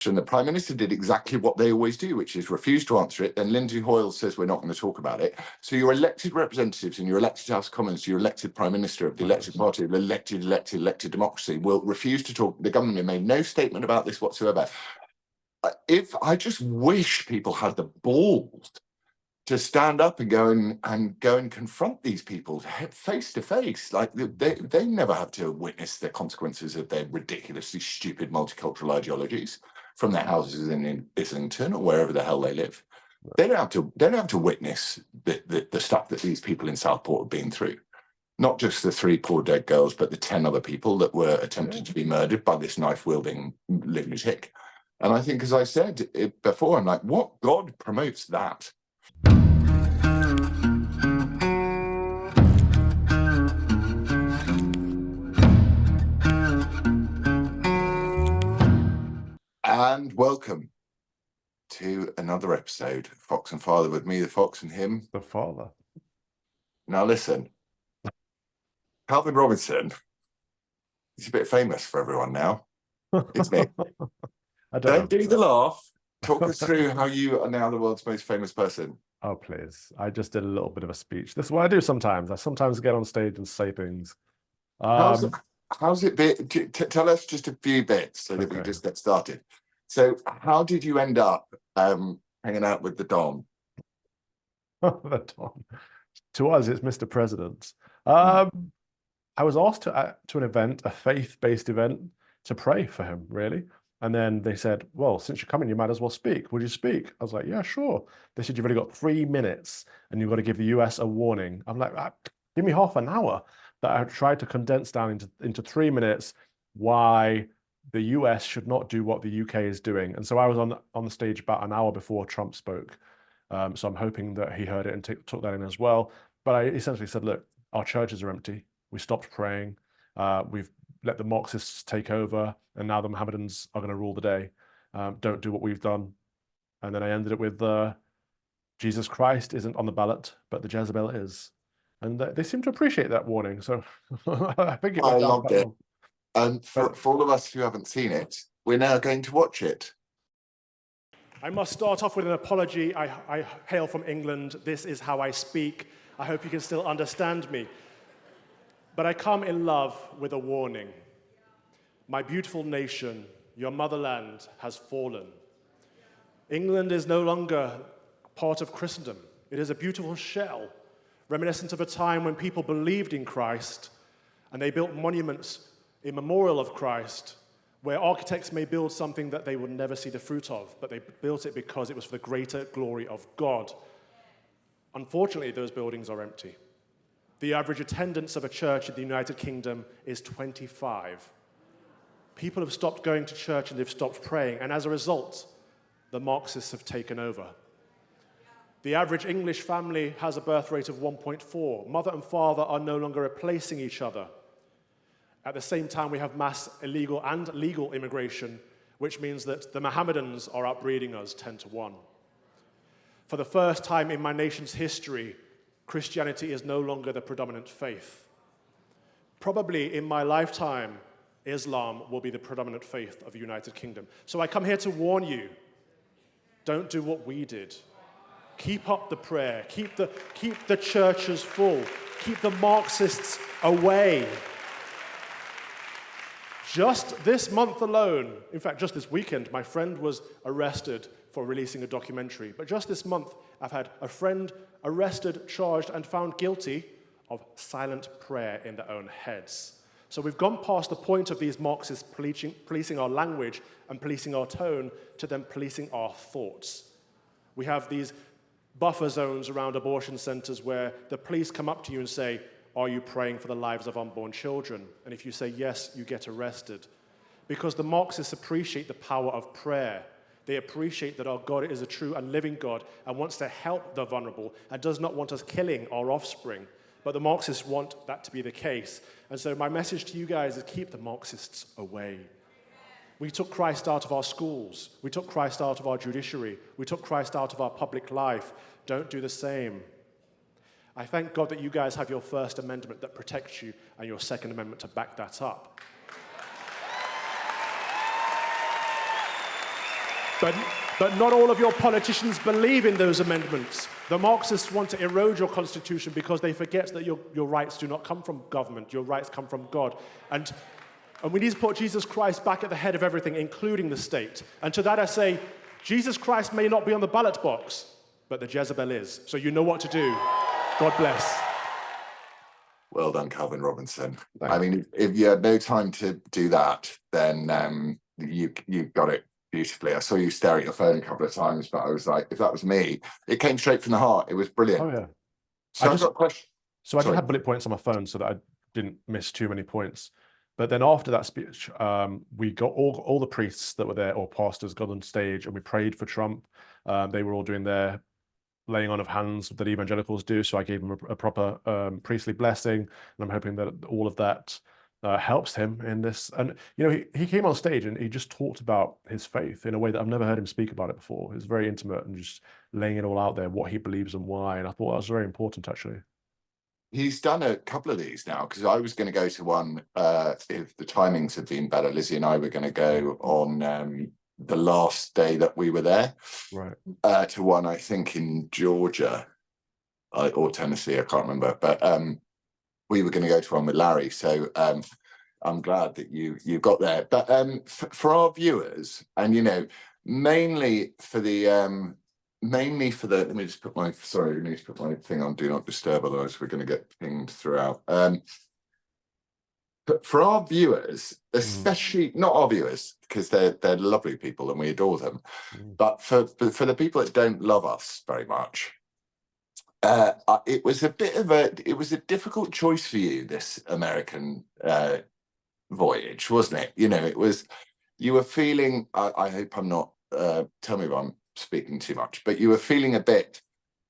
And the Prime Minister did exactly what they always do, which is refuse to answer it. Then Lindsay Hoyle says we're not going to talk about it. So your elected representatives and your elected House of Commons, your elected Prime Minister of the elected party, of elected democracy, will refuse to talk. The government made no statement about this whatsoever. If I just wish people had the balls to stand up and go and confront these people face to face. Like they never have to witness the consequences of their ridiculously stupid multicultural ideologies from their houses in Islington or wherever the hell they live. They don't have to witness the stuff that these people in Southport have been through. Not just the 3 poor dead girls, but the 10 other people that were attempted to be murdered by this knife-wielding lunatic. And I think, as I said before, I'm like, what God promotes that? And welcome to another episode of Fox and Father with me, the Fox, and him, the Father. Now listen, Calvin Robinson, he's a bit famous for everyone now, isn't he? Don't do the laugh. Talk us through how you are now the world's most famous person. Oh, please. I just did a little bit of a speech. This is what I do sometimes. I sometimes get on stage and say things. How's it been? Tell us just a few bits so that we just get started. So how did you end up hanging out with the Don? The Don. To us, it's Mr. President. I was asked to an event, a faith-based event, to pray for him, really. And then they said, well, since you're coming, you might as well speak. Would you speak? I was like, yeah, sure. They said, you've only got 3 minutes and you've got to give the US a warning. I'm like, give me half an hour. That I tried to condense down into 3 minutes why the US should not do what the UK is doing. And so I was on the stage about an hour before Trump spoke. So I'm hoping that he heard it and took that in as well. But I essentially said, look, our churches are empty. We stopped praying. We've let the Marxists take over, and now the Mohammedans are going to rule the day. Don't do what we've done. And then I ended it with Jesus Christ isn't on the ballot, but the Jezebel is. And they seem to appreciate that warning. So I think it went down loved it. well. And for all of us who haven't seen it, we're now going to watch it. I must start off with an apology. I hail from England. This is how I speak. I hope you can still understand me. But I come in love with a warning. My beautiful nation, your motherland, has fallen. England is no longer part of Christendom. It is a beautiful shell, reminiscent of a time when people believed in Christ, and they built monuments in memorial of Christ, where architects may build something that they would never see the fruit of, but they built it because it was for the greater glory of God. Unfortunately, those buildings are empty. The average attendance of a church in the United Kingdom is 25. People have stopped going to church and they've stopped praying, and as a result, the Marxists have taken over. The average English family has a birth rate of 1.4. Mother and father are no longer replacing each other. At the same time, we have mass illegal and legal immigration, which means that the Mohammedans are outbreeding us 10 to 1. For the first time in my nation's history, Christianity is no longer the predominant faith. Probably in my lifetime, Islam will be the predominant faith of the United Kingdom. So I come here to warn you, don't do what we did. Keep up the prayer, keep the churches full, keep the Marxists away. Just this month alone, in fact, just this weekend, my friend was arrested for releasing a documentary. But just this month, I've had a friend arrested, charged, and found guilty of silent prayer in their own heads. So we've gone past the point of these Marxists policing our language and policing our tone to them policing our thoughts. We have these buffer zones around abortion centers where the police come up to you and say, are you praying for the lives of unborn children? And if you say yes, you get arrested. Because the Marxists appreciate the power of prayer. They appreciate that our God is a true and living God and wants to help the vulnerable and does not want us killing our offspring. But the Marxists want that to be the case. And so my message to you guys is keep the Marxists away. We took Christ out of our schools. We took Christ out of our judiciary. We took Christ out of our public life. Don't do the same. I thank God that you guys have your First Amendment that protects you and your Second Amendment to back that up. But not all of your politicians believe in those amendments. The Marxists want to erode your constitution because they forget that your rights do not come from government. Your rights come from God. And we need to put Jesus Christ back at the head of everything, including the state. And to that I say, Jesus Christ may not be on the ballot box, but the Jezebel is. So you know what to do. God bless. Well done, Calvin Robinson. Thanks. I mean, if you had no time to do that, then you got it beautifully. I saw you stare at your phone a couple of times, but I was like, if that was me, it came straight from the heart. It was brilliant. Oh, yeah. So I've got a question. So I just Sorry. had bullet points on my phone so that I didn't miss too many points. But then after that speech, we got all the priests that were there, or pastors, got on stage and we prayed for Trump. They were all doing their laying on of hands that evangelicals do. So I gave him a proper priestly blessing, and I'm hoping that all of that helps him in this. And you know, he came on stage and he just talked about his faith in a way that I've never heard him speak about it before. It's very intimate and just laying it all out there, what he believes and why. And I thought that was very important, actually. He's done a couple of these now, because I was going to go to one if the timings had been better. Lizzie and I were going to go on the last day that we were there, Right. to one, I think, in Georgia or Tennessee, I can't remember, but we were going to go to one with Larry. So I'm glad that you got there. But for our viewers, and you know, mainly for the let me just put my I need to put my thing on do not disturb, otherwise we're going to get pinged throughout. But for our viewers, especially not our viewers, because they're lovely people and we adore them, but for the people that don't love us very much, it was a difficult choice for you, this American voyage, wasn't it? You know, you were feeling, I hope I'm not, tell me if I'm speaking too much, but you were feeling a bit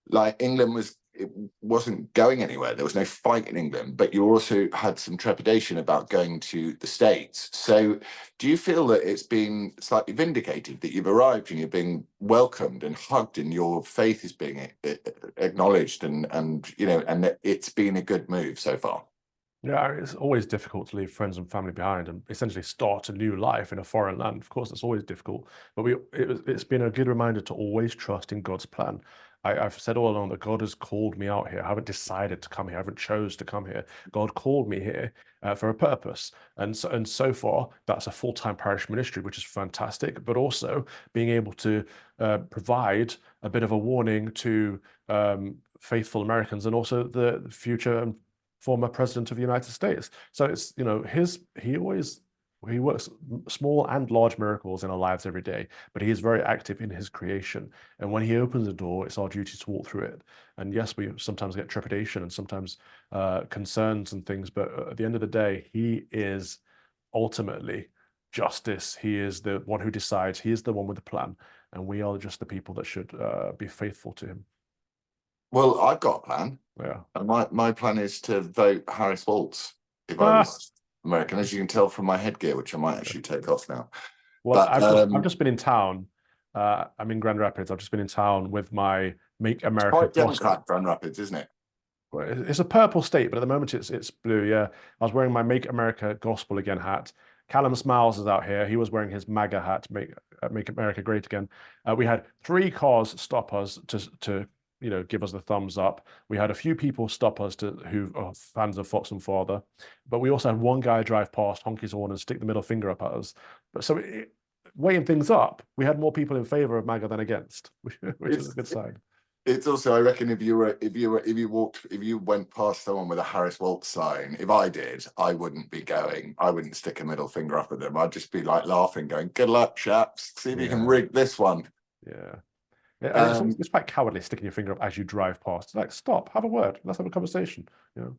like it wasn't going anywhere. There was no fight in England, but you also had some trepidation about going to the States. So do you feel that it's been slightly vindicated, that you've arrived and you're being welcomed and hugged and your faith is being acknowledged and you know, and that it's been a good move so far? Yeah, it's always difficult to leave friends and family behind and essentially start a new life in a foreign land. Of course, it's always difficult, but it's been a good reminder to always trust in God's plan. I've said all along that God has called me out here. I haven't decided to come here. I haven't chose to come here. God called me here for a purpose. And so far, that's a full-time parish ministry, which is fantastic, but also being able to provide a bit of a warning to faithful Americans and also the future and former president of the United States. So it's, you know, he works small and large miracles in our lives every day, but he is very active in his creation. And when he opens a door, it's our duty to walk through it. And yes, we sometimes get trepidation and sometimes concerns and things, but at the end of the day, he is ultimately justice. He is the one who decides. He is the one with the plan. And we are just the people that should be faithful to him. Well, I've got a plan. Yeah. And my plan is to vote Harris Waltz if I was American, as you can tell from my headgear, which I might actually take off now. Well, but, I've just been in town. I'm in Grand Rapids. I've just been in town with my Make America quite Gospel. Democrat, Grand Rapids, isn't it? Well, it's a purple state, but at the moment it's blue. Yeah, I was wearing my Make America Gospel Again hat. Callum Smiles is out here. He was wearing his MAGA hat, Make America Great Again. We had 3 cars stop us to you know, give us the thumbs up. We had a few people stop us who are fans of Fox and Father, but we also had one guy drive past, honk his horn, and stick the middle finger up at us. But so weighing things up, we had more people in favor of MAGA than against, which is a good sign. It's also, I reckon, if you went past someone with a Harris Waltz sign, if I did, I wouldn't be going. I wouldn't stick a middle finger up at them. I'd just be like laughing, going, "Good luck, chaps. See if you can rig this one." Yeah. And it's quite cowardly sticking your finger up as you drive past. It's like, stop, have a word, let's have a conversation. You know.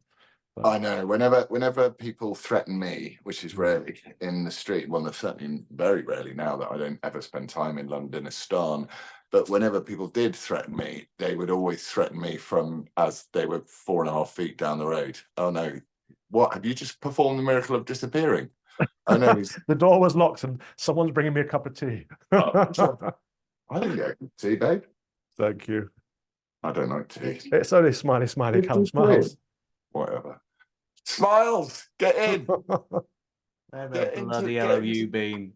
But I know. Whenever people threaten me, which is rarely in the street, well, they're certainly very rarely now that I don't ever spend time in Londonistan. But whenever people did threaten me, they would always threaten me from as they were 4.5 feet down the road. Oh no, what have you just performed the miracle of disappearing? I know. The door was locked and someone's bringing me a cup of tea. I didn't get tea, babe. Thank you. I don't like tea. It's only smiley, Callum Smiles. Whatever. Smiles, get in. Where the bloody hell have you been?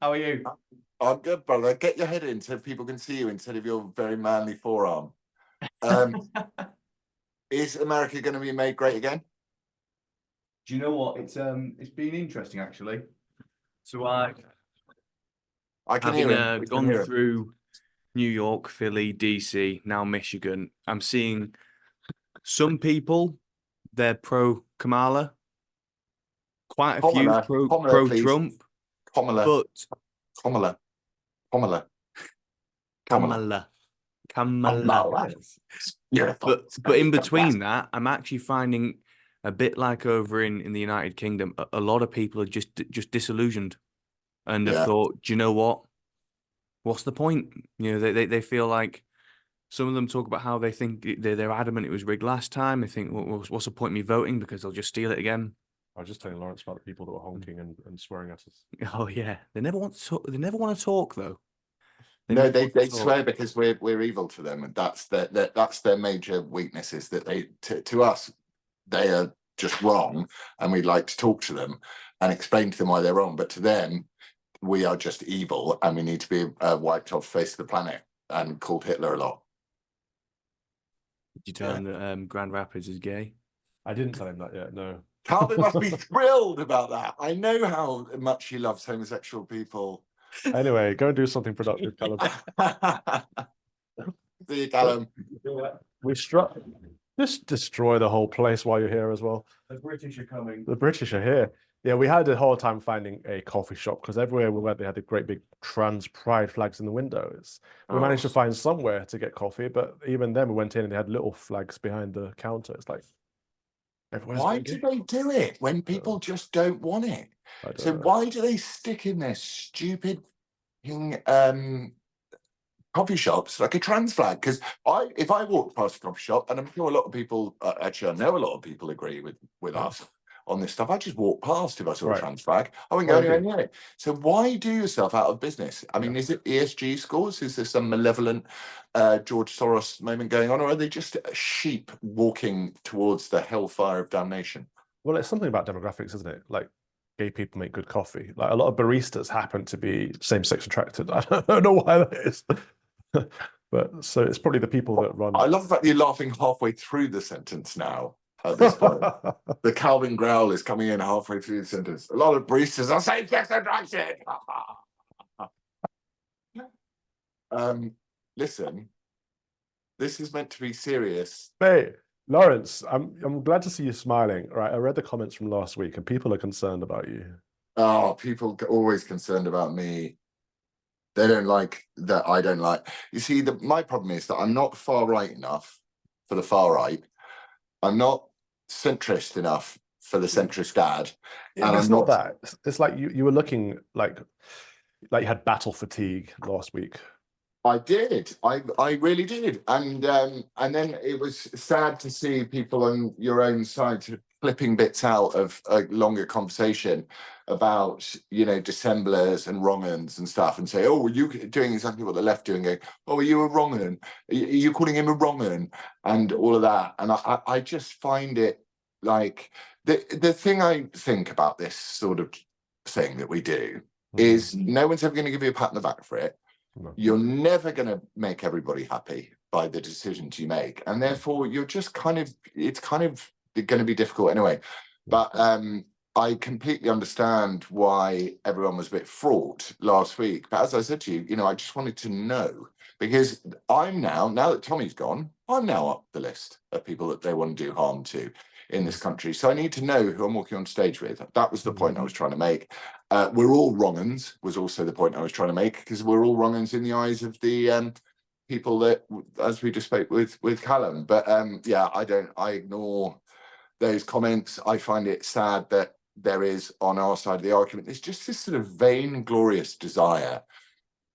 How are you? I'm good, brother. Get your head in so people can see you instead of your very manly forearm. Um, is America going to be made great again? Do you know what? It's been interesting actually. So I can hear him. We can gone hear him. through New York, Philly, DC, now Michigan. I'm seeing some people, they're pro Kamala, quite a few Kamala, pro please. Trump, Kamala, but Kamala. Kamala. Beautiful. But in between that, I'm actually finding a bit like over in the United Kingdom, a lot of people are just disillusioned and have thought, do you know what? What's the point? You know, they feel like some of them talk about how they think they're adamant it was rigged last time. They think, well, what's the point of me voting because they'll just steal it again. I was just telling Lawrence about the people that were honking and swearing at us. Oh yeah, they never want to talk. They never want to talk though. They swear because we're evil to them, and that's their major weakness, is that they to us they are just wrong, and we'd like to talk to them and explain to them why they're wrong, but to them we are just evil and we need to be wiped off the face of the planet and called Hitler a lot. Did you tell him that Grand Rapids is gay? I didn't tell him that yet, no. Calvin must be thrilled about that. I know how much he loves homosexual people. Anyway, go and do something productive, Callum. See you, Callum. We struck. Just destroy the whole place while you're here as well. The British are coming. The British are here. Yeah, we had a hard time finding a coffee shop because everywhere we went, they had the great big trans pride flags in the windows. We managed to find somewhere to get coffee, but even then we went in and they had little flags behind the counter. It's like, why do they do it when people just don't want it? So why do they stick in their stupid coffee shops like a trans flag? Because if I walked past a coffee shop, and I'm sure a lot of people, actually I know a lot of people agree with us on this stuff, I just walk past if I saw a trans flag. I wouldn't go anywhere near it. So why do yourself out of business? I mean, is it ESG scores? Is there some malevolent George Soros moment going on, or are they just sheep walking towards the hellfire of damnation? Well, it's something about demographics, isn't it? Like, gay people make good coffee. Like, a lot of baristas happen to be same-sex attracted. I don't know why that is. But so it's probably the people that run. I love the fact that you're laughing halfway through the sentence now. At this point, the Calvin growl is coming in halfway through the sentence. A lot of baristas are same-sex attracted. Listen, this is meant to be serious. Hey, Lawrence, I'm glad to see you smiling. All right, I read the comments from last week, and people are concerned about you. Oh, people are always concerned about me. They don't like that. I don't like. You see, my problem is that I'm not far right enough for the far right. I'm not centrist enough for the centrist dad. And it's not that. It's like you were looking like you had battle fatigue last week. I did. I really did. And then it was sad to see people on your own side sort of clipping bits out of a longer conversation about, you know, dissemblers and wrong-uns and stuff, and say, oh, were you doing exactly what the left doing? Going, oh, are you a wrong-un? Are you calling him a wrong-un? And all of that. And I just find it like the thing I think about this sort of thing that we do is no one's ever going to give you a pat on the back for it. No. You're never going to make everybody happy by the decisions you make, and therefore you're just it's kind of going to be difficult anyway. But I completely understand why everyone was a bit fraught last week. But as I said to you, you know, I just wanted to know, because I'm now that Tommy's gone, I'm now up the list of people that they want to do harm to in this country. So I need to know who I'm walking on stage with. That was the point I was trying to make. We're all wrong-uns was also the point I was trying to make, because we're all wrong-uns in the eyes of the people that, as we just spoke with Callum. But yeah, I ignore those comments. I find it sad that there is, on our side of the argument, there's just this sort of vainglorious desire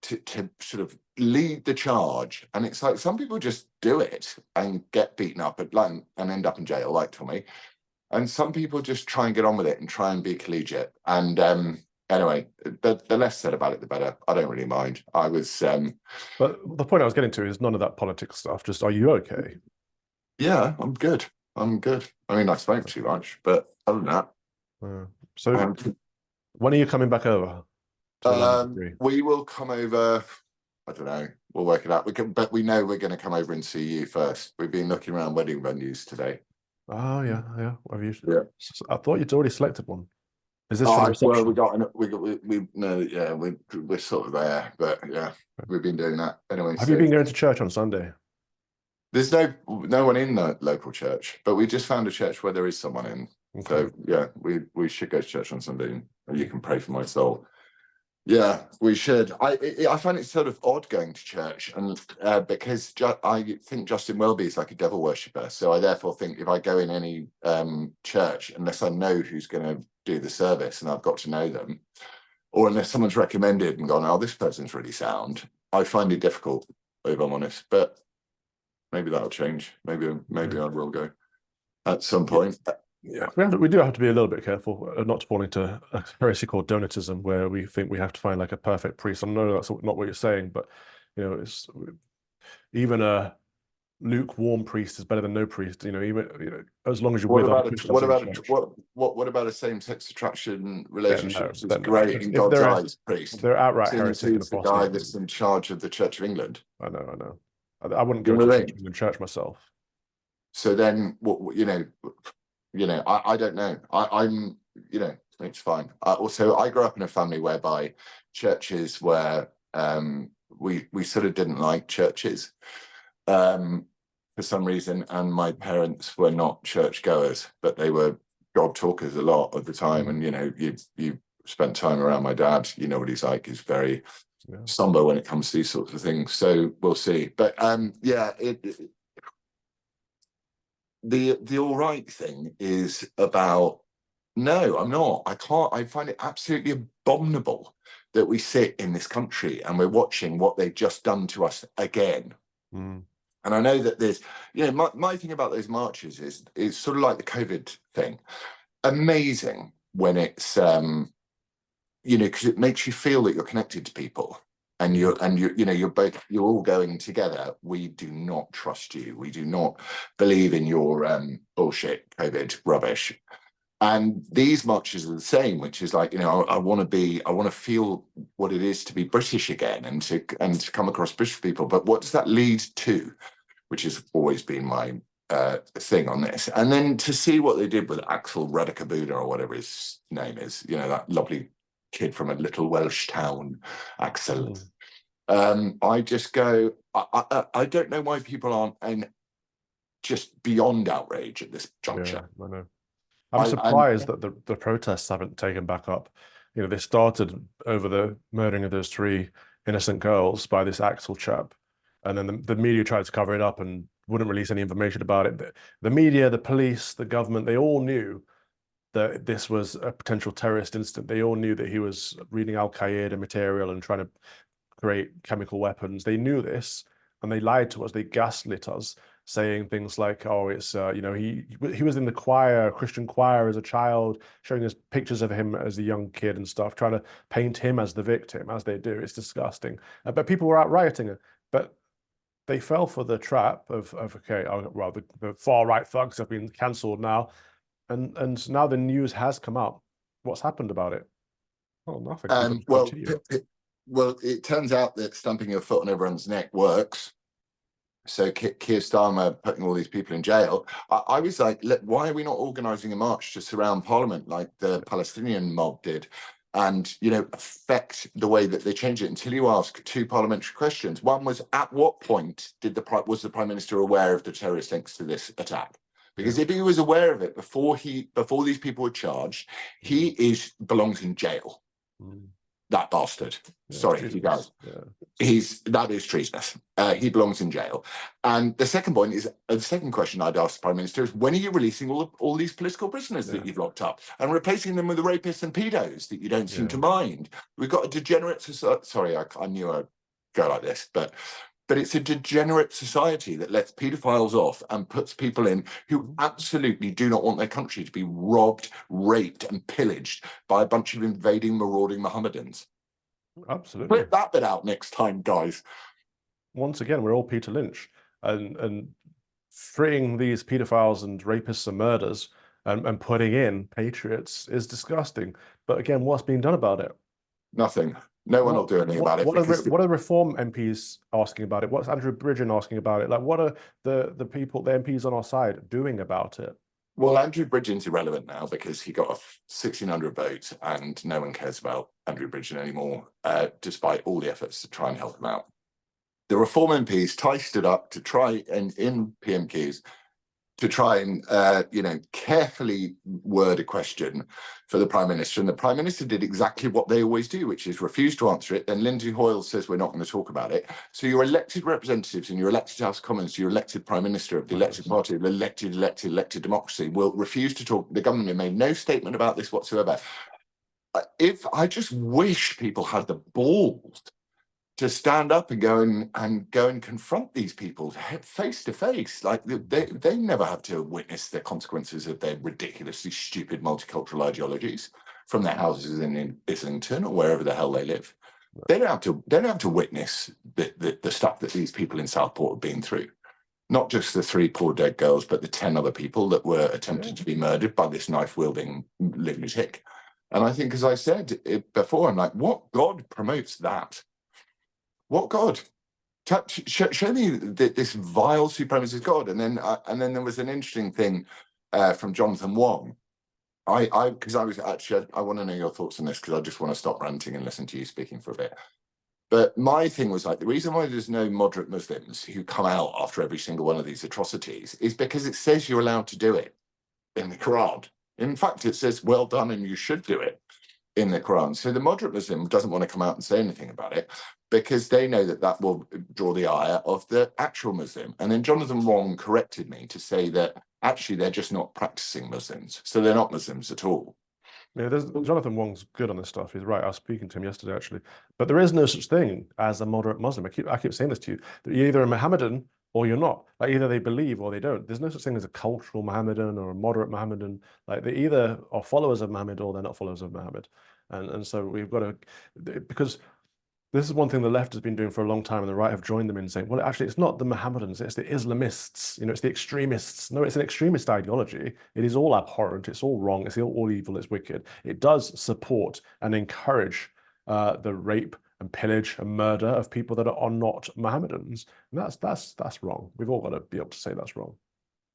to sort of lead the charge, and it's like some people just do it and get beaten up and end up in jail, like Tommy, and some people just try and get on with it and try and be collegiate. And anyway, the less said about it, the better. I don't really mind. I was but the point I was getting to is none of that politics stuff. Just, are you okay? Yeah, I'm good. I mean, I spoke too much, but other than that. So when are you coming back over to a large degree? We will come over. I don't know. We'll work it out. But we know we're going to come over and see you first. We've been looking around wedding venues today. Oh yeah. Have you? Yeah. I thought you'd already selected one. Is this for the reception? Well, we no, yeah, we're sort of there, but yeah, we've been doing that anyway. Have you been going to church on Sunday? There's no one in the local church, but we just found a church where there is someone in. Okay. So yeah, we should go to church on Sunday, and you can pray for my soul. Yeah, we should. I find it sort of odd going to church, and because I think Justin Welby is like a devil worshipper, so I therefore think if I go in any church, unless I know who's going to do the service and I've got to know them, or unless someone's recommended and gone, oh, this person's really sound, I find it difficult, if I'm honest. But maybe that'll change. Maybe I will go at some point. Yeah, we do have to be a little bit careful not to fall into a heresy called donatism, where we think we have to find like a perfect priest. I know that's not what you're saying, but it's even a lukewarm priest is better than no priest. Even as long as you're with other Christians. What about a same-sex attraction relationship? It's great in if God's eyes, priest. They're outright heresy. Who's the guy that's in charge of the Church of England? I know. I wouldn't go to the church myself. So then, I don't know. I'm, it's fine. Also, I grew up in a family whereby churches were, we sort of didn't like churches for some reason, and my parents were not churchgoers, but they were God talkers a lot of the time. And you spent time around my dad. You know what he's like. He's very somber when it comes to these sorts of things. So we'll see. But the all right thing is about, no, I'm not. I can't. I find it absolutely abominable that we sit in this country and we're watching what they've just done to us again. And I know that there's, my thing about those marches is sort of like the COVID thing. Amazing when it's, because it makes you feel that you're connected to people. And you're all going together. We do not trust you. We do not believe in your bullshit COVID rubbish. And these marches are the same, which is like, I want to feel what it is to be British again and to come across British people. But what does that lead to? Which has always been my thing on this. And then to see what they did with Axel Radicabuna or whatever his name is, that lovely kid from a little Welsh town, Axel. I just go, I don't know why people aren't just beyond outrage at this juncture. Yeah, I know. I'm surprised that the protests haven't taken back up. They started over the murdering of those 3 innocent girls by this Axel chap, and then the media tried to cover it up and wouldn't release any information about it. The media, the police, the government, they all knew that this was a potential terrorist incident. They all knew that he was reading Al-Qaeda material and trying to create chemical weapons. They knew this, and they lied to us. They gaslit us, saying things like, "Oh, it's he was in the choir, Christian choir as a child, showing us pictures of him as a young kid and stuff, trying to paint him as the victim, as they do. It's disgusting." But people were out rioting, but they fell for the trap of the far right thugs have been cancelled now. And now the news has come up. What's happened about it? Oh, nothing. Well, it turns out that stamping your foot on everyone's neck works. So Keir Starmer putting all these people in jail. I was like, why are we not organising a march to surround Parliament like the Palestinian mob did? And, affect the way that they change it until you ask 2 parliamentary questions. One was, at what point was the Prime Minister aware of the terrorist links to this attack? Because if he was aware of it before these people were charged, he belongs in jail. That bastard. Sorry, he does. That is treasonous. He belongs in jail. And the second point is, the second question I'd ask the Prime Minister is, when are you releasing all these political prisoners that you've locked up and replacing them with the rapists and pedos that you don't seem to mind? We've got a degenerate society. Sorry, I knew I'd go like this, but it's a degenerate society that lets paedophiles off and puts people in who absolutely do not want their country to be robbed, raped, and pillaged by a bunch of invading, marauding Mohammedans. Absolutely. Flip that bit out next time, guys. Once again, we're all Peter Lynch, and freeing these paedophiles and rapists and murders and putting in patriots is disgusting. But again, what's being done about it? Nothing. No one will do anything about it. What are Reform MPs asking about it? What's Andrew Bridgen asking about it? Like, what are the people, the MPs on our side, doing about it? Well, Andrew Bridgen's irrelevant now because he got 1,600 votes and no one cares about Andrew Bridgen anymore, despite all the efforts to try and help him out. The Reform MPs Ty stood up to try and in PMQs to try and carefully word a question for the Prime Minister, and the Prime Minister did exactly what they always do, which is refuse to answer it. Then Lindsay Hoyle says we're not going to talk about it. So your elected representatives and your elected House of Commons, your elected Prime Minister of the elected party, of the elected democracy, will refuse to talk. The government made no statement about this whatsoever. If I just wish people had the balls to stand up and go and confront these people face to face. Like they never have to witness the consequences of their ridiculously stupid multicultural ideologies from their houses in Islington or wherever the hell they live. They don't have to witness the stuff that these people in Southport have been through. Not just the 3 poor dead girls, but the 10 other people that were attempted to be murdered by this knife-wielding lunatic. And I think, as I said before, I'm like, what God promotes that? What God? Show me this vile supremacist God. And then there was an interesting thing from Jonathan Wong. I want to know your thoughts on this because I just want to stop ranting and listen to you speaking for a bit. But my thing was like, the reason why there's no moderate Muslims who come out after every single one of these atrocities is because it says you're allowed to do it in the Quran. In fact, it says, well done, and you should do it in the Quran. So the moderate Muslim doesn't want to come out and say anything about it because they know that will draw the ire of the actual Muslim. And then Jonathan Wong corrected me to say that actually they're just not practicing Muslims. So they're not Muslims at all. Yeah, Jonathan Wong's good on this stuff. He's right. I was speaking to him yesterday, actually. But there is no such thing as a moderate Muslim. I keep saying this to you. You're either a Mohammedan or you're not. Like either they believe or they don't. There's no such thing as a cultural Mohammedan or a moderate Mohammedan. Like they either are followers of Muhammad or they're not followers of Muhammad. And so we've got to, because this is one thing the left has been doing for a long time, and the right have joined them in saying, well, actually, it's not the Mohammedans, it's the Islamists, it's the extremists. No, it's an extremist ideology. It is all abhorrent, it's all wrong, it's all evil, it's wicked. It does support and encourage the rape and pillage and murder of people that are not Mohammedans. And that's wrong. We've all got to be able to say that's wrong.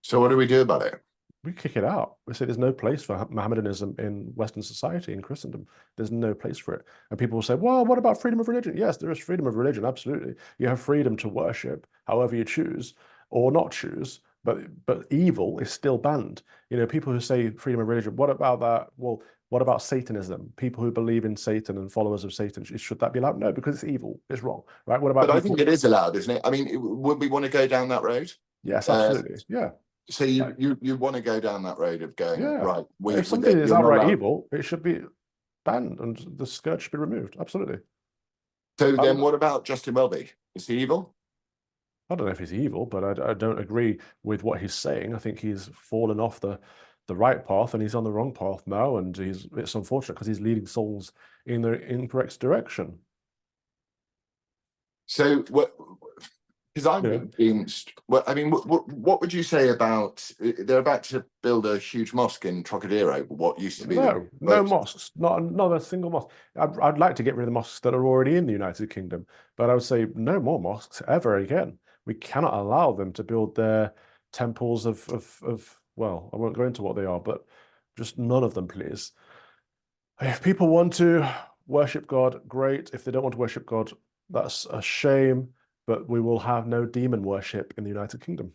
So what do we do about it? We kick it out. We say there's no place for Mohammedanism in Western society, in Christendom. There's no place for it. And people will say, well, what about freedom of religion? Yes, there is freedom of religion, absolutely. You have freedom to worship however you choose or not choose, but evil is still banned. People who say freedom of religion, what about that? Well, what about Satanism? People who believe in Satan and followers of Satan, should that be allowed? No, because it's evil. It's wrong, right? What about? But I think it is allowed, isn't it? I mean, would we want to go down that road? Yes, absolutely. Yeah. So you want to go down that road of going, right? If something is outright evil, it should be banned and the scourge should be removed. Absolutely. So then what about Justin Welby? Is he evil? I don't know if he's evil, but I don't agree with what he's saying. I think he's fallen off the right path and he's on the wrong path now, and it's unfortunate because he's leading souls in the incorrect direction. So what? Because I've been, well, I mean, what would you say about they're about to build a huge mosque in Trocadero? What used to be no mosques, not a single mosque. I'd like to get rid of the mosques that are already in the United Kingdom, but I would say no more mosques ever again. We cannot allow them to build their temples of well, I won't go into what they are, but just none of them, please. If people want to worship God, great. If they don't want to worship God, that's a shame. But we will have no demon worship in the United Kingdom.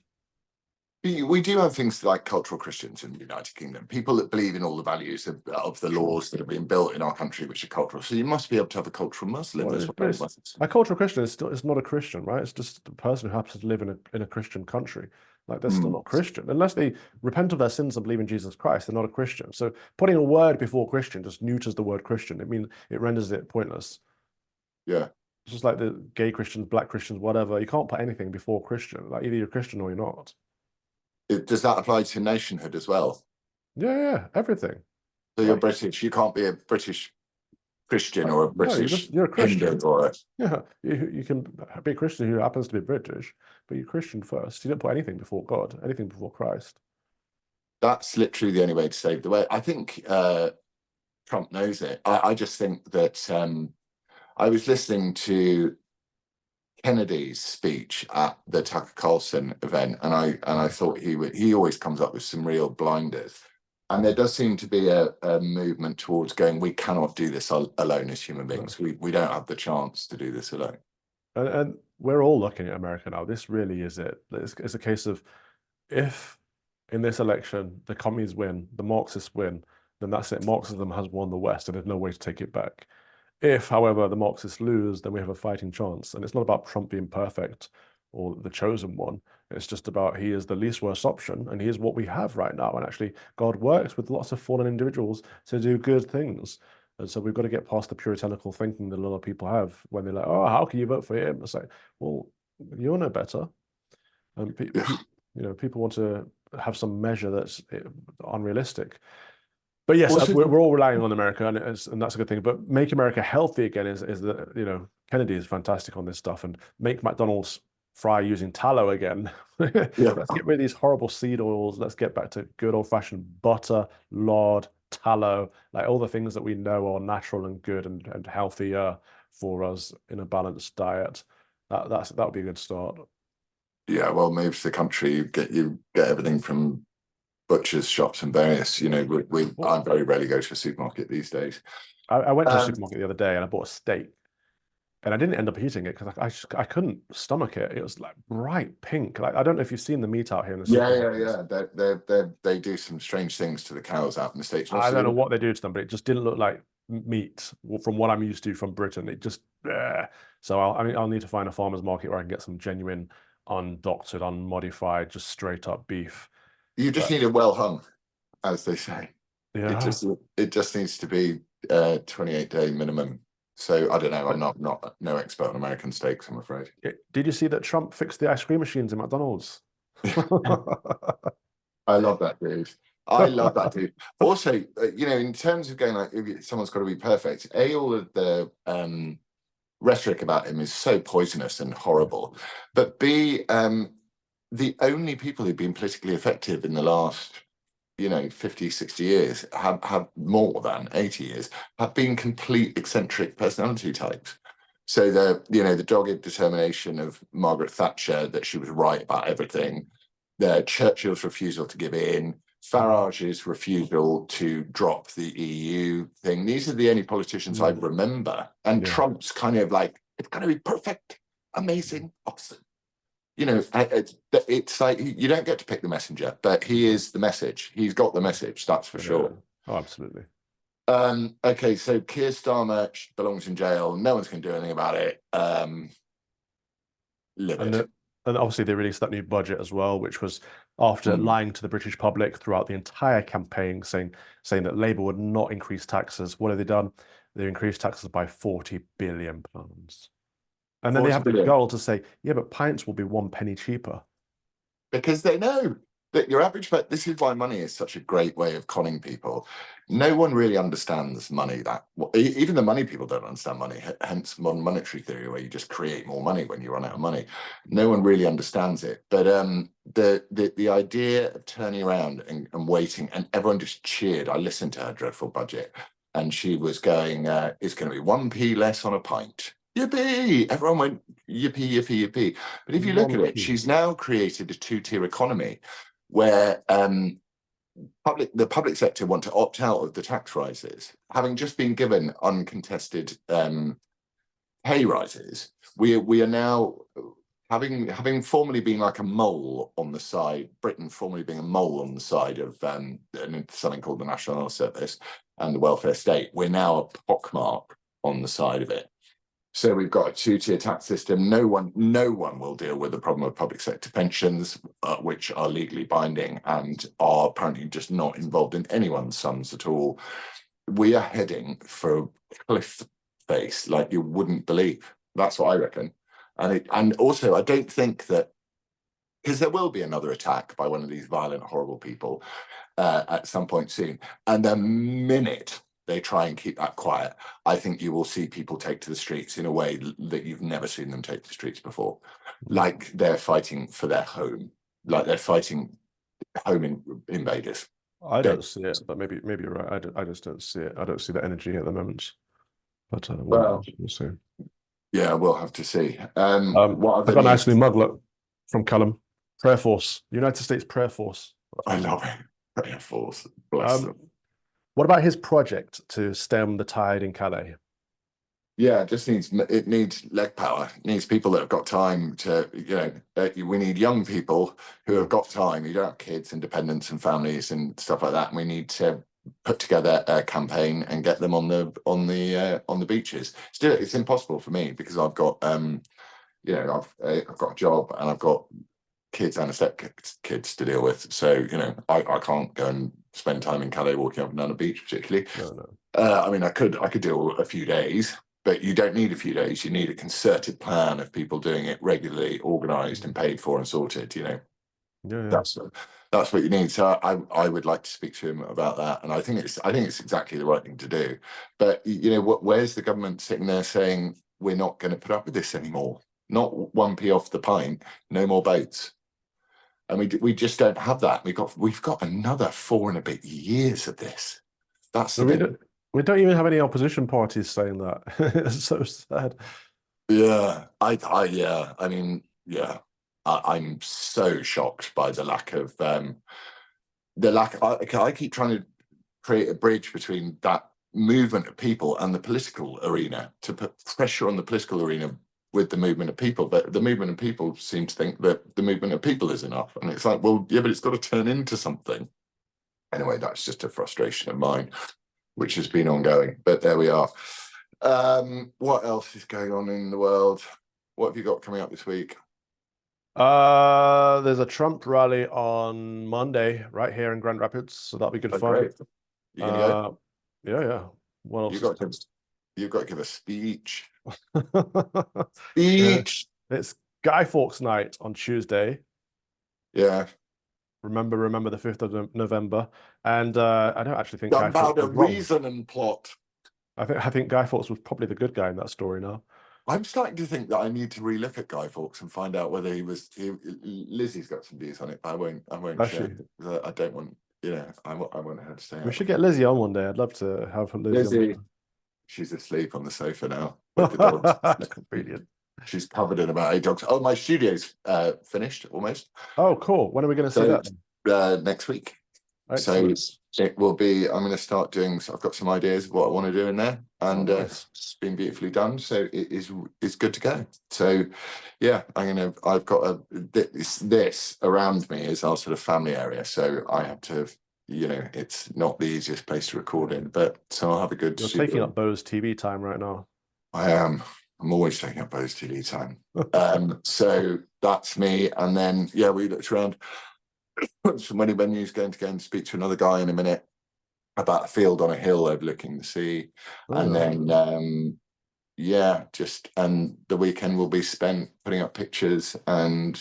We do have things like cultural Christians in the United Kingdom, people that believe in all the values of the laws that have been built in our country, which are cultural. So you must be able to have a cultural Muslim as well. A cultural Christian is not a Christian, right? It's just a person who happens to live in a Christian country. Like they're still not Christian. Unless they repent of their sins and believe in Jesus Christ, they're not a Christian. So putting a word before Christian just neuters the word Christian. It renders it pointless. Yeah. It's just like the gay Christians, black Christians, whatever. You can't put anything before Christian. Like either you're Christian or you're not. Does that apply to nationhood as well? Yeah, everything. So you're British. You can't be a British Christian or a British you're a Christian. Hindu or you can be a Christian who happens to be British, but you're Christian first. You don't put anything before God, anything before Christ. That's literally the only way to save the way. I think Trump knows it. I just think that I was listening to Kennedy's speech at the Tucker Carlson event, and I thought he always comes up with some real blinders. And there does seem to be a movement towards going, we cannot do this alone as human beings. We don't have the chance to do this alone. And we're all looking at America now. This really is it. It's a case of, if in this election the commies win, the Marxists win, then that's it. Marxism has won the West, and there's no way to take it back. If, however, the Marxists lose, then we have a fighting chance. And it's not about Trump being perfect or the chosen one. It's just about, he is the least worst option, and he is what we have right now. And actually, God works with lots of fallen individuals to do good things. And so we've got to get past the puritanical thinking that a lot of people have when they're like, oh, how can you vote for him? It's like, well, you'll know better. And people want to have some measure that's unrealistic. But yes, we're all relying on America, and that's a good thing. But make America healthy again is that, Kennedy is fantastic on this stuff, and make McDonald's fry using tallow again. Let's get rid of these horrible seed oils. Let's get back to good old-fashioned butter, lard, tallow, like all the things that we know are natural and good and healthier for us in a balanced diet. That would be a good start. Yeah, well, moves the country. You get everything from butchers, shops, and various. I very rarely go to a supermarket these days. I went to a supermarket the other day and I bought a steak, and I didn't end up eating it because I couldn't stomach it. It was like bright pink. Like, I don't know if you've seen the meat out here in the supermarkets. Yeah. They do some strange things to the cows out in the States. I don't know what they do to them, but it just didn't look like meat from what I'm used to from Britain. It just so I'll need to find a farmer's market where I can get some genuine, undoctored, unmodified, just straight up beef. You just need it well hung, as they say. Yeah. It just needs to be 28-day minimum. So I don't know. I'm not no expert on American steaks, I'm afraid. Did you see that Trump fixed the ice cream machines in McDonald's? I love that dude. I love that dude. Also, in terms of going like, someone's got to be perfect. All of the rhetoric about him is so poisonous and horrible. But B, the only people who've been politically effective in the last 50, 60 years have more than 80 years have been complete eccentric personality types. So the dogged determination of Margaret Thatcher that she was right about everything, Churchill's refusal to give in, Farage's refusal to drop the EU thing. These are the only politicians I remember. And Trump's kind of like, it's going to be perfect, amazing, awesome. It's like you don't get to pick the messenger, but he is the message. He's got the message, that's for sure. Oh, absolutely. Okay, so Keir Starmer belongs in jail. No one's going to do anything about it. And obviously they released that new budget as well, which was after lying to the British public throughout the entire campaign, saying that Labour would not increase taxes. What have they done? They increased taxes by £40 billion. And then they have the goal to say, yeah, but pints will be 1 penny cheaper. Because they know that your average, but this is why money is such a great way of conning people. No one really understands money. Even the money people don't understand money, hence modern monetary theory, where you just create more money when you run out of money. No one really understands it. But the idea of turning around and waiting, and everyone just cheered. I listened to her dreadful budget, and she was going, it's going to be 1p less on a pint. Yippee! Everyone went yippee, yippee, yippee. But if you look at it, she's now created a two-tier economy where the public sector want to opt out of the tax rises, having just been given uncontested pay rises. We are now having formerly been like a mole on the side, Britain formerly being a mole on the side of something called the National Health Service and the welfare state. We're now a pockmark on the side of it. So we've got a two-tier tax system. No one will deal with the problem of public sector pensions, which are legally binding and are apparently just not involved in anyone's sums at all. We are heading for a cliff face like you wouldn't believe. That's what I reckon. And also, I don't think that, because there will be another attack by one of these violent, horrible people at some point soon. And the minute they try and keep that quiet, I think you will see people take to the streets in a way that you've never seen them take to the streets before. Like they're fighting for their home, like they're fighting home invaders. I don't see it, but maybe you're right. I just don't see it. I don't see the energy at the moment. But Well, we'll see. yeah, we'll have to see. What I've other got a nice news? new mug, look, from Callum. Prayer Force, United States Prayer Force. I love it. Air Force, bless them. What about his project to stem the tide in Calais? Yeah, it needs leg power. It needs people that have got time to, we need young people who have got time. You don't have kids and dependents and families and stuff like that. And we need to put together a campaign and get them on the beaches. Still, it's impossible for me because I've got I've got a job and I've got kids and kids to deal with. So I can't go and spend time in Calais walking up and down the beach particularly. No. I mean, I could do a few days. But you don't need a few days. You need a concerted plan of people doing it regularly, organised and paid for and sorted. Yeah. That's what you need. So I would like to speak to him about that, and I think it's exactly the right thing to do. But where's the government sitting there saying we're not going to put up with this anymore? Not 1p off the pint, no more boats. And we just don't have that. We've got another 4 and a bit years of this. That's the bit. We don't even have any opposition parties saying that. It's so sad. Yeah, I'm so shocked by the lack of I keep trying to create a bridge between that movement of people and the political arena to put pressure on the political arena with the movement of people, but the movement of people seem to think that the movement of people is enough, and it's like, well, yeah, but it's got to turn into something. Anyway, that's just a frustration of mine, which has been ongoing, but there we are. What else is going on in the world? What have you got coming up this week? There's a Trump rally on Monday right here in Grand Rapids, so that'll be good fun. Great. You gonna go? Yeah. What else? You've got to give a speech. Yeah. It's Guy Fawkes night on Tuesday. Yeah. Remember the 5th of November. And I don't actually think Guy about Fawkes a was wrong. reason and plot. I think Guy Fawkes was probably the good guy in that story now. I'm starting to think that I need to relook at Guy Fawkes and find out whether Lizzie's got some views on it, but I won't share. I don't want, I want her to say. We should get Lizzie on one day. I'd love to have Lizzie on. She's asleep on the sofa now with the dogs. Brilliant. She's covered in about 8 dogs. Oh, my studio's finished almost. Oh, cool. When are we going to see that? Next week. Excellent. So it will be, I'm going to start doing, so I've got some ideas of what I want to do in there, and nice. It's been beautifully done. So it's good to go. So yeah, I've got this around me is our sort of family area. So I have to, it's not the easiest place to record in, but so I'll have a good. You're taking up Bo's TV time right now. I am. I'm always taking up Bo's TV time. So that's me. And then, yeah, we looked around. Some many venues, going to go and speak to another guy in a minute about a field on a hill overlooking the sea. And then and the weekend will be spent putting up pictures and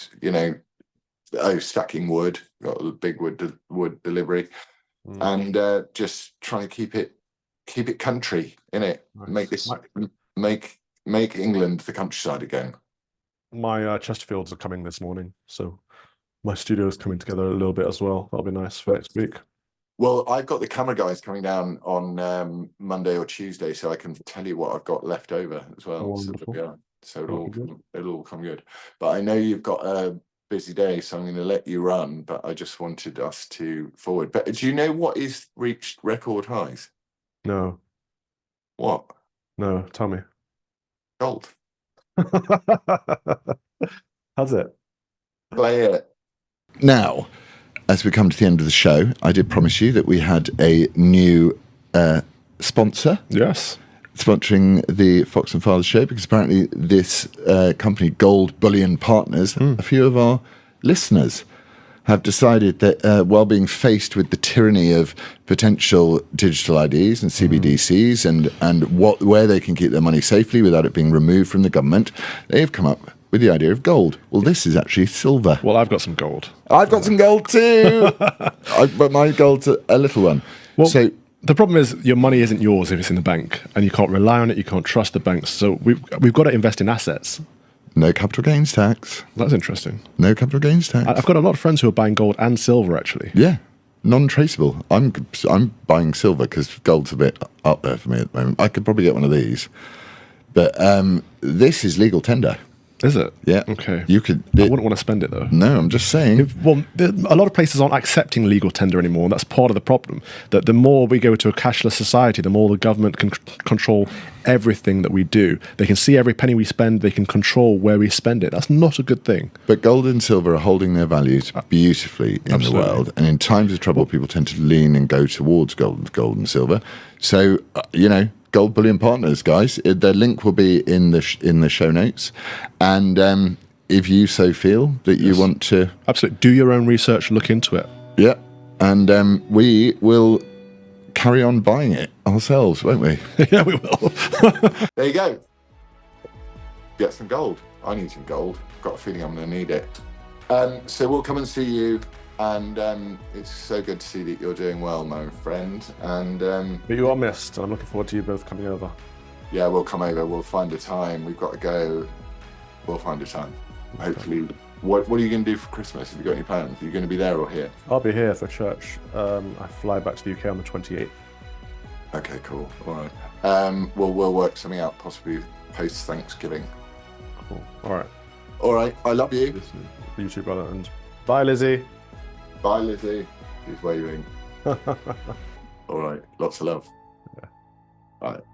stacking wood. Got a big wood delivery. And just trying to keep it country in it. Nice. Make England the countryside again. My Chesterfields are coming this morning, so my studio is coming together a little bit as well. That'll be nice for next week. Well, I've got the camera guys coming down on Monday or Tuesday, so I can tell you what I've got left over as well. Wonderful. So it'll all come good. But I know you've got a busy day, so I'm going to let you run. But I just wanted us to forward. But do you know what is reached record highs? No. What? No, tell me. Gold. How's it? Play it. Now, as we come to the end of the show, I did promise you that we had a new sponsor. Yes. Sponsoring the Fox and Fathers show, because apparently this company, Gold Bullion Partners, a few of our listeners have decided that while being faced with the tyranny of potential digital IDs and CBDCs and where they can keep their money safely without it being removed from the government, they have come up with the idea of gold. Well, this is actually silver. Well, I've got some gold. I've got some gold too, but my gold's a little one. Well, so the problem is your money isn't yours if it's in the bank, and you can't rely on it. You can't trust the banks. So we've got to invest in assets. No capital gains tax. That's interesting. No capital gains tax. I've got a lot of friends who are buying gold and silver, actually. Yeah. non-traceable. I'm buying silver because gold's a bit up there for me at the moment. I could probably get one of these, but this is legal tender. Is it? Yeah. Okay. You could. I wouldn't want to spend it though. No, I'm just saying. A lot of places aren't accepting legal tender anymore, and that's part of the problem. That the more we go to a cashless society, the more the government can control everything that we do. They can see every penny we spend. They can control where we spend it. That's not a good thing. But gold and silver are holding their values beautifully in the world, and in times of trouble, people tend to lean and go towards gold and silver. So Gold Bullion Partners, guys. Their link will be in the show notes, and if you so feel that you want to, absolutely do your own research, look into it. Yeah, and we will carry on buying it ourselves, won't we? Yeah, we will. There you go. Get some gold. I need some gold. Got a feeling I'm going to need it. So we'll come and see you. And it's so good to see that you're doing well, my friend. And but you are missed, and I'm looking forward to you both coming over. Yeah, we'll come over. We'll find a time. We've got to go. We'll find a time. Hopefully. What are you going to do for Christmas? Have you got any plans? Are you going to be there or here? I'll be here for church. I fly back to the UK on the 28th. Okay, cool. All right. We'll work something out, possibly post Thanksgiving. Cool. All right. All right. I love you. You too, brother. And bye, Lizzie. Bye, Lizzie. She's waving. All right. Lots of love. Yeah. All right.